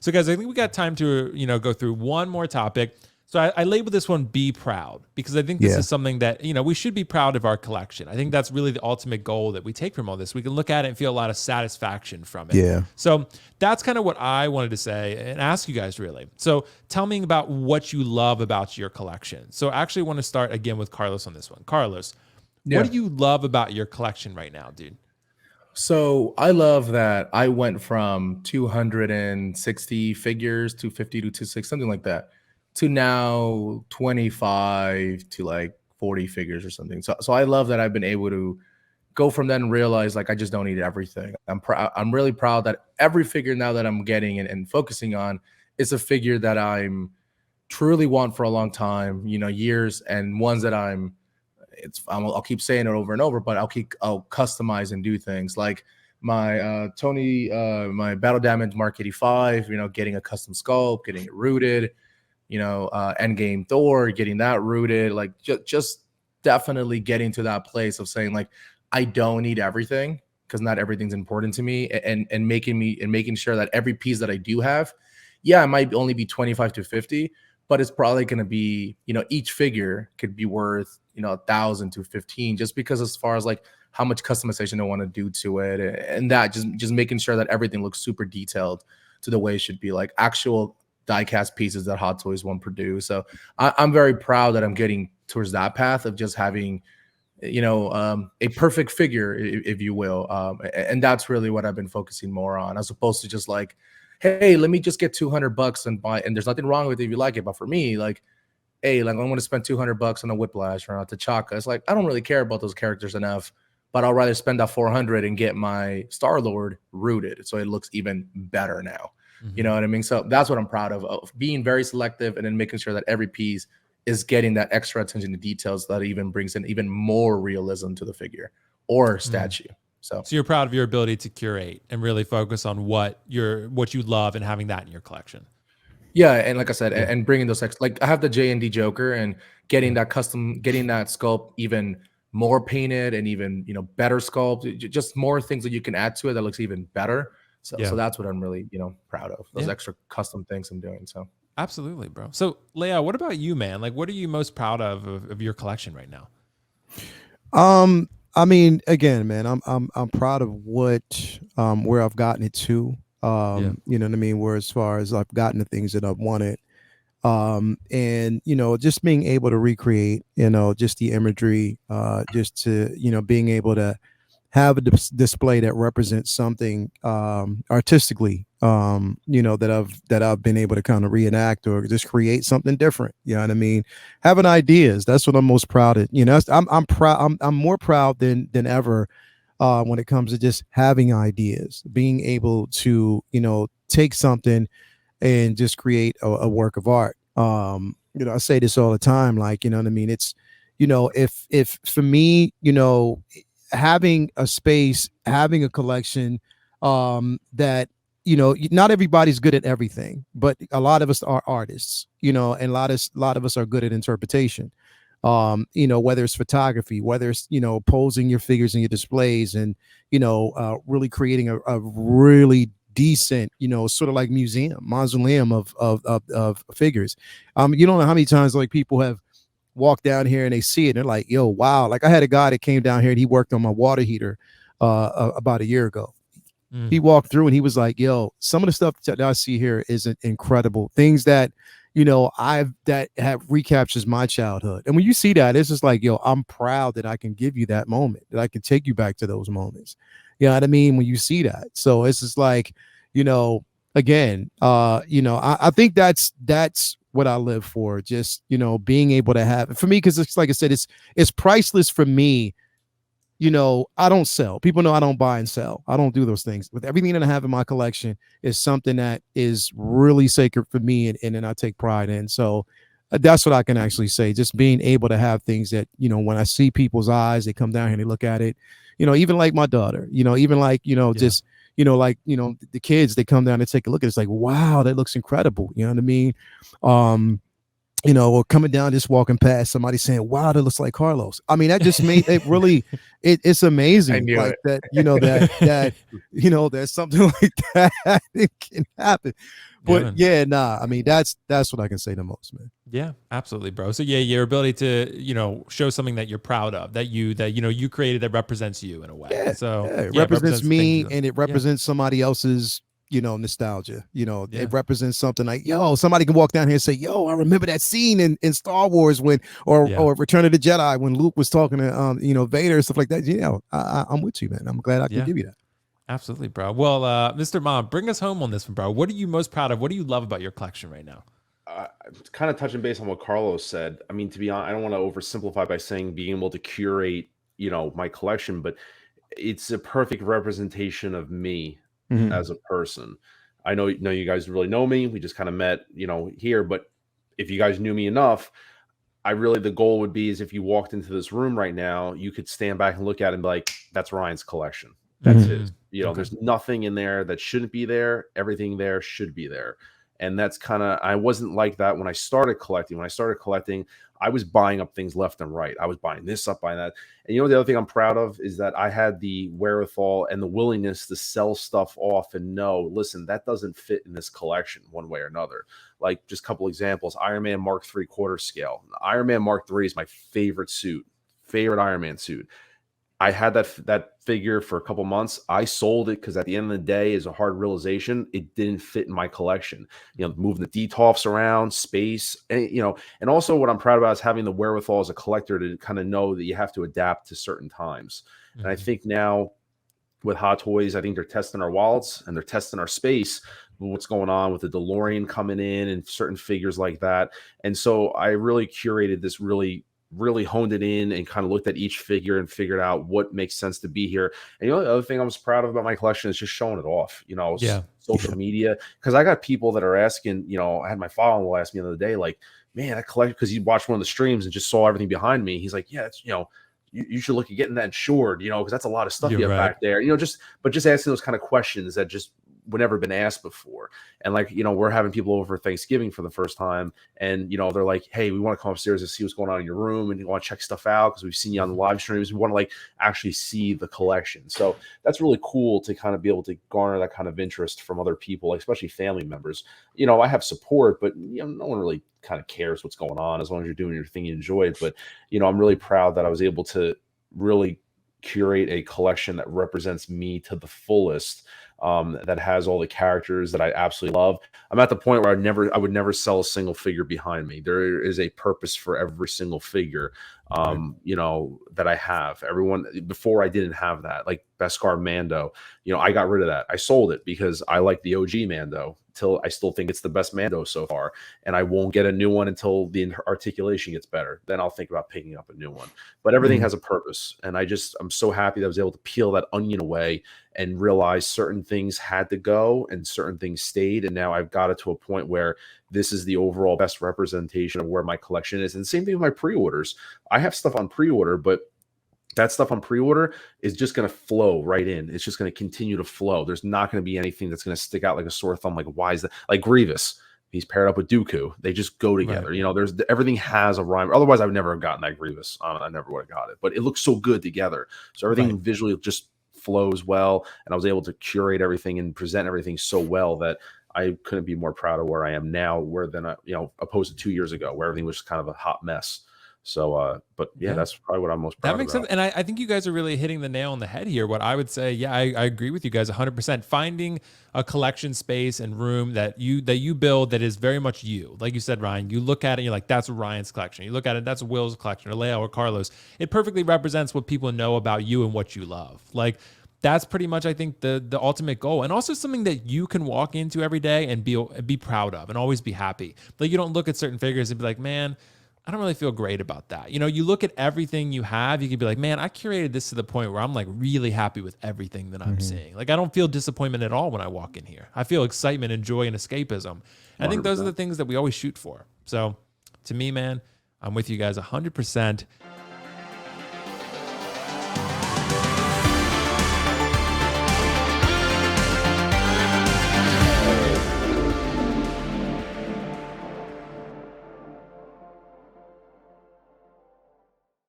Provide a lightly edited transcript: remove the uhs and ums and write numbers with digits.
So guys, I think we got time to, go through one more topic. So I labeled this one "Be Proud" because I think this is something that, we should be proud of our collection. I think that's really the ultimate goal that we take from all this. We can look at it and feel a lot of satisfaction from it. Yeah. So that's kind of what I wanted to say and ask you guys really. So tell me about what you love about your collection. So I actually want to start again with Carlos on this one. Carlos, what do you love about your collection right now, dude? So I love that I went from 260 figures, 250 to 260, something like that, to now 25 to like 40 figures or something. So I love that I've been able to go from that and realize like I just don't need everything. I'm really proud that every figure now that I'm getting and focusing on is a figure that I'm truly want for a long time, years, and ones that I'll keep saying it over and over, but I'll customize and do things like my Tony, my Battle Damage Mark 85, getting a custom sculpt, getting it rooted, Endgame Thor, getting that rooted, like just definitely getting to that place of saying like, I don't need everything because not everything's important to me, and making sure that every piece that I do have, it might only be 25 to 50, but it's probably going to be, each figure could be worth, 1,000 to 15, just because as far as like how much customization I want to do to it, and that just making sure that everything looks super detailed to the way it should be, like actual die-cast pieces that Hot Toys won't produce. So I'm very proud that I'm getting towards that path of just having, a perfect figure, if you will. And that's really what I've been focusing more on, as opposed to just like, hey, let me just get $200 and buy, and there's nothing wrong with it if you like it. But for me, like, hey, like I'm going to spend $200 on a Whiplash or on a T'Chaka. It's like, I don't really care about those characters enough, but I'll rather spend that $400 and get my Star-Lord rooted, so it looks even better now. You know what I mean? So that's what I'm proud of being very selective and then making sure that every piece is getting that extra attention to details that even brings in even more realism to the figure or statue. So you're proud of your ability to curate and really focus on what you love and having that in your collection. Yeah, and like I said, and bringing those like I have the JND Joker and getting that sculpt even more painted and even better sculpt, just more things that you can add to it that looks even better. So that's what I'm really proud of, those extra custom things I'm doing. So absolutely, bro. So Leia, what about you, man? Like, what are you most proud of your collection right now? I mean, again, man, I'm proud of what where I've gotten it to. You know what I mean? Where as far as I've gotten the things that I've wanted. And just being able to recreate, just the imagery, just to, being able to have a display that represents something artistically, that I've been able to kind of reenact or just create something different. You know what I mean? Having ideas, that's what I'm most proud of. I'm proud. I'm more proud than ever when it comes to just having ideas, being able to, take something and just create a work of art. I say this all the time, like, what I mean? It's, if for me, having a space, having a collection, that, not everybody's good at everything, but a lot of us are artists, and a lot of us are good at interpretation. Whether it's photography, whether it's, posing your figures in your displays and, really creating a really decent, sort of like mausoleum of figures. You don't know how many times like people have walked down here and they see it and they're like, yo, wow. Like I had a guy that came down here and he worked on my water heater about a year ago. He walked through and he was like, yo, some of the stuff that I see here is incredible. Things that, that have recaptures my childhood. And when you see that, it's just like, yo, I'm proud that I can give you that moment, that I can take you back to those moments. You know what I mean? When you see that. So it's just like, again, I think that's what I live for. Just, being able to have, for me, because it's like I said, it's priceless for me. I don't sell. People know I don't buy and sell. I don't do those things. With everything that I have in my collection is something that is really sacred for me and I take pride in. So that's what I can actually say. Just being able to have things that, when I see people's eyes, they come down here and they look at it, even like my daughter, even like, just, like, the kids, they come down and take a look at it. It's like, wow, that looks incredible. You know what I mean? Or coming down, just walking past somebody saying, wow, that looks like Carlos. I mean, that just made it really, it's amazing. Like that, that, there's something like that it can happen. But yeah, nah, I mean, that's what I can say the most, man. Yeah, absolutely, bro. So yeah, your ability to, show something that you're proud of, that you created, that represents you in a way. Yeah, So yeah, it yeah, represents me, things. and it represents somebody else's, nostalgia. Yeah. It represents something like, yo, somebody can walk down here and say, yo, I remember that scene in Star Wars when, or Return of the Jedi when Luke was talking to, Vader and stuff like that. I'm with you, man. I'm glad I can give you that. Absolutely, bro. Well, Mr. Mom, bring us home on this one, bro. What are you most proud of? What do you love about your collection right now? Kind of touching base on what Carlos said. I mean, to be honest, I don't want to oversimplify by saying being able to curate, my collection, but it's a perfect representation of me as a person. I know you guys really know me. We just kind of met, here, but if you guys knew me enough, the goal would be is if you walked into this room right now, you could stand back and look at it and be like, that's Ryan's collection. That's his. There's nothing in there that shouldn't be there. Everything there should be there. And that's I wasn't like that when I started collecting. When I started collecting, I was buying up things left and right. I was buying this up, buying that. And the other thing I'm proud of is that I had the wherewithal and the willingness to sell stuff off and know, listen, that doesn't fit in this collection one way or another. Like just a couple examples, Iron Man Mark III quarter scale. Iron Man Mark III is my favorite Iron Man suit. I had that figure for a couple months. I sold it because at the end of the day, is a hard realization. It didn't fit in my collection. Moving the detolfs around, space, and and also what I'm proud about is having the wherewithal as a collector to kind of know that you have to adapt to certain times. And I think now with Hot Toys, I think they're testing our wallets and they're testing our space. What's going on with the DeLorean coming in and certain figures like that. And so I really curated this really honed it in and kind of looked at each figure and figured out what makes sense to be here. And the other thing I was proud of about my collection is just showing it off, social media. Because I got people that are asking, I had my father-in-law ask me the other day, like, man, I collect, because he watched one of the streams and just saw everything behind me. He's like, yeah, it's, you should look at getting that insured, because that's a lot of stuff you have back there, just asking those kind of questions that just would never been asked before. And we're having people over for Thanksgiving for the first time, and they're like, hey, we want to come upstairs and see what's going on in your room, and you want to check stuff out because we've seen you on the live streams. We want to actually see the collection. So that's really cool to kind of be able to garner that kind of interest from other people, especially family members. I have support, but no one really kind of cares what's going on as long as you're doing your thing you enjoy it. But I'm really proud that I was able to really curate a collection that represents me to the fullest, that has all the characters that I absolutely love. I'm at the point where I would never sell a single figure behind me. There is a purpose for every single figure, that I have. Everyone before, I didn't have that. Like Beskar Mando, I got rid of that. I sold it because I like the OG Mando. I still think it's the best Mando so far, and I won't get a new one until the articulation gets better. Then I'll think about picking up a new one. But everything has a purpose, and I'm so happy that I was able to peel that onion away and realize certain things had to go and certain things stayed, and now I've got it to a point where this is the overall best representation of where my collection is. And the same thing with my pre-orders. I have stuff on pre-order, but that stuff on pre-order is just going to flow right in. It's just going to continue to flow. There's not going to be anything that's going to stick out like a sore thumb. Like, why is that? Like Grievous, he's paired up with Dooku. They just go together. Right. Everything has a rhyme. Otherwise, I would never have gotten that Grievous. I never would have got it. But it looks so good together. So everything visually just flows well. And I was able to curate everything and present everything so well that I couldn't be more proud of where I am now, opposed to 2 years ago, where everything was kind of a hot mess. So, but yeah, that's probably what I'm most proud of. That makes sense. And I think you guys are really hitting the nail on the head here. What I would say, I agree with you guys 100%. Finding a collection space and room that you build that is very much you. Like you said, Ryan, you look at it and you're like, that's Ryan's collection. You look at it, that's Will's collection, or Leo or Carlos. It perfectly represents what people know about you and what you love. Like, that's pretty much, I think, the ultimate goal. And also something that you can walk into every day and be proud of and always be happy. Like, you don't look at certain figures and be like, man, I don't really feel great about that. You look at everything you have, you could be like, man, I curated this to the point where I'm like really happy with everything that I'm seeing. Like, I don't feel disappointment at all when I walk in here. I feel excitement and joy and escapism. I think those are the things that we always shoot for. So to me, man, I'm with you guys 100%.